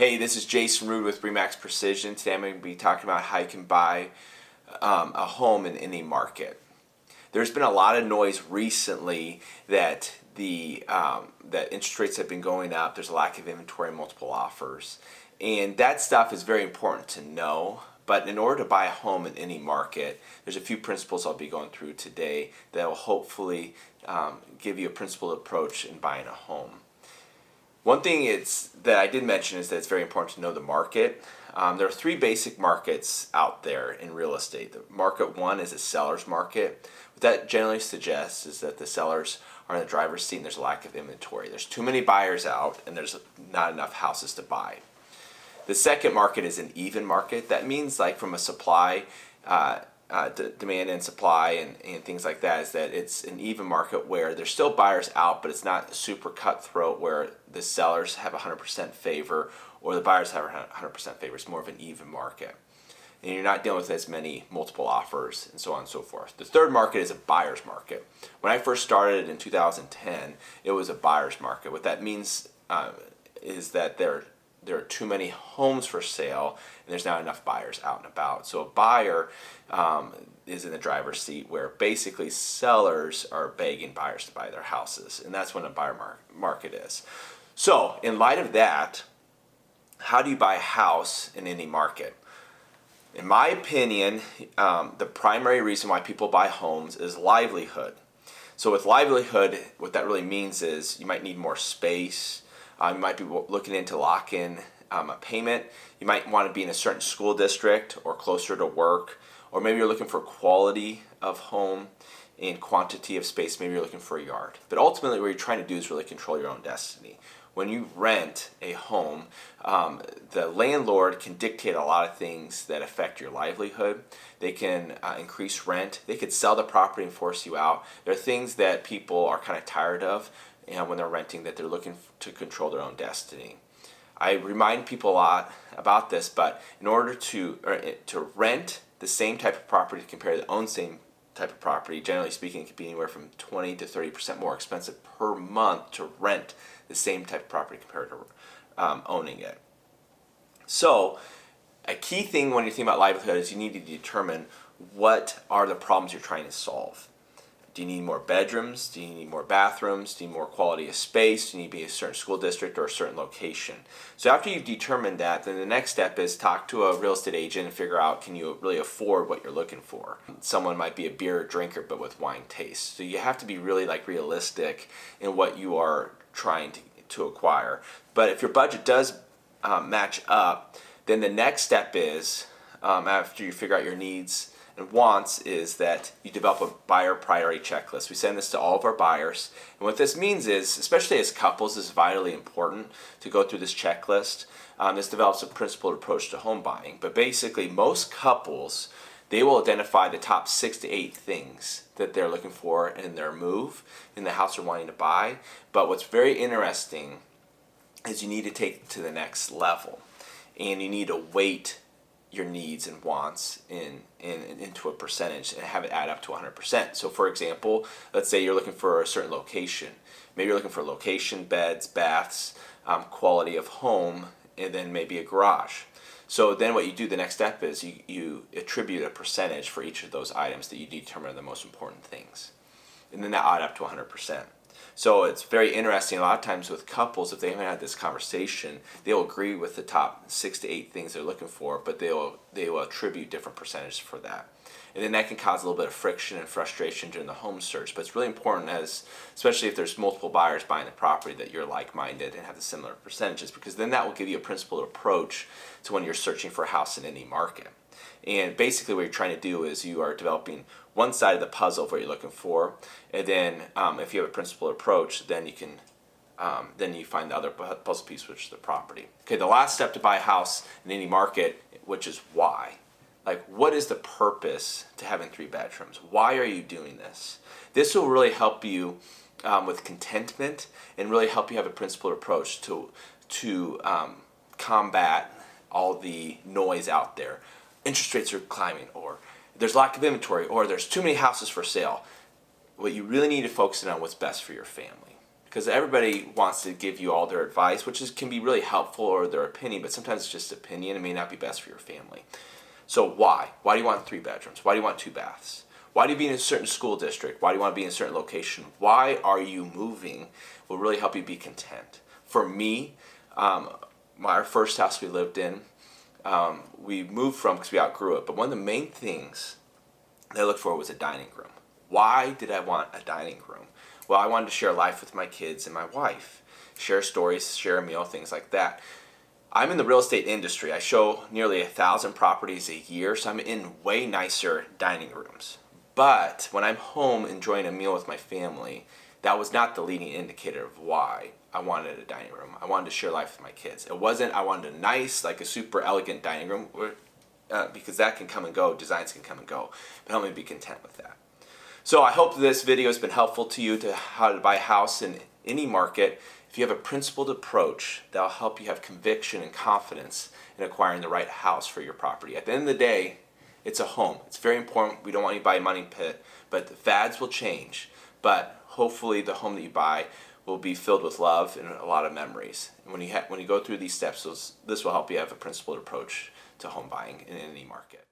Hey, this is Jason Rude with Remax Precision. Today I'm going to be talking about how you can buy a home in any market. There's been a lot of noise recently that that interest rates have been going up. There's a lack of inventory and multiple offers, and that stuff is very important to know. But in order to buy a home in any market, there's a few principles I'll be going through today that will hopefully give you a principled approach in buying a home. One thing that I did mention is that it's very important to know the market. There are three basic markets out there in real estate. The market one is a seller's market. What that generally suggests is that the sellers are in the driver's seat and there's a lack of inventory. There's too many buyers out and there's not enough houses to buy. The second market is an even market. That means, like, from a supply, demand and supply and things like that, is that it's an even market where there's still buyers out, but it's not super cutthroat where the sellers have 100% favor or the buyers have 100% favor. It's more of an even market. And you're not dealing with as many multiple offers and so on and so forth. The third market is a buyer's market. When I first started in 2010, it was a buyer's market. What that means is that there are too many homes for sale and there's not enough buyers out and about. So a buyer is in the driver's seat where basically sellers are begging buyers to buy their houses, and that's when a buyer market is. So in light of that, how do you buy a house in any market? In my opinion, the primary reason why people buy homes is livelihood. So with livelihood, what that really means is you might need more space. You might be looking into lock-in a payment. You might want to be in a certain school district or closer to work. Or maybe you're looking for quality of home and quantity of space. Maybe you're looking for a yard. But ultimately what you're trying to do is really control your own destiny. When you rent a home, the landlord can dictate a lot of things that affect your livelihood. They can increase rent. They could sell the property and force you out. There are things that people are kind of tired of when they're renting, that they're looking to control their own destiny. I remind people a lot about this, but in order to rent the same type of property compared to own same type of property, generally speaking, it could be anywhere from 20 to 30% more expensive per month to rent the same type of property compared to owning it. So a key thing when you think about livelihood is you need to determine what are the problems you're trying to solve. Do you need more bedrooms? Do you need more bathrooms? Do you need more quality of space? Do you need to be in a certain school district or a certain location? So after you've determined that, then the next step is talk to a real estate agent and figure out, can you really afford what you're looking for? Someone might be a beer drinker but with wine taste. So you have to be really realistic in what you are trying to acquire. But if your budget does match up, then the next step is, after you figure out your needs and wants, is that you develop a buyer priority checklist. We send this to all of our buyers. And what this means is, especially as couples, this is vitally important to go through this checklist. This develops a principled approach to home buying. But basically, most couples, they will identify the top 6 to 8 things that they're looking for in their move, in the house they're wanting to buy. But what's very interesting is you need to take it to the next level. And you need to weight your needs and wants into a percentage and have it add up to 100%. So for example, let's say you're looking for a certain location. Maybe you're looking for location, beds, baths, quality of home, and then maybe a garage. So then what you do, the next step is you attribute a percentage for each of those items that you determine are the most important things. And then that add up to 100%. So it's very interesting. A lot of times with couples, if they haven't had this conversation, they'll agree with the top 6 to 8 things they're looking for, but they will attribute different percentages for that. And then that can cause a little bit of friction and frustration during the home search. But it's really important, especially if there's multiple buyers buying the property, that you're like-minded and have the similar percentages, because then that will give you a principled approach to when you're searching for a house in any market. And basically what you're trying to do is you are developing one side of the puzzle of what you're looking for, and then if you have a principled approach, then you can then you find the other puzzle piece, which is the property. Okay, the last step to buy a house in any market, which is why. Like, what is the purpose to having 3 bedrooms? Why are you doing this? This will really help you with contentment and really help you have a principled approach to combat all the noise out there. Interest rates are climbing, or there's lack of inventory, or there's too many houses for sale. What you really need to focus on what's best for your family. because everybody wants to give you all their advice, can be really helpful, or their opinion, but sometimes it's just opinion. It may not be best for your family. So why? Why do you want 3 bedrooms? Why do you want 2 baths? Why do you be in a certain school district? Why do you want to be in a certain location? Why are you moving will really help you be content. For me, our first house we lived in, we moved from because we outgrew it. But one of the main things that I looked for was a dining room. Why did I want a dining room? Well, I wanted to share life with my kids and my wife, share stories, share a meal, things like that. I'm in the real estate industry. I show nearly 1,000 properties a year, so I'm in way nicer dining rooms. But when I'm home enjoying a meal with my family, that was not the leading indicator of why I wanted a dining room. I wanted to share life with my kids. It wasn't I wanted a nice, like a super elegant dining room, because that can come and go, designs can come and go. But help me be content with that. So I hope this video has been helpful to you to how to buy a house in any market. If you have a principled approach, that'll help you have conviction and confidence in acquiring the right house for your property. At the end of the day, it's a home. It's very important. We don't want you to buy a money pit, but the fads will change. But hopefully the home that you buy will be filled with love and a lot of memories. And when you go through these steps, this will help you have a principled approach to home buying in any market.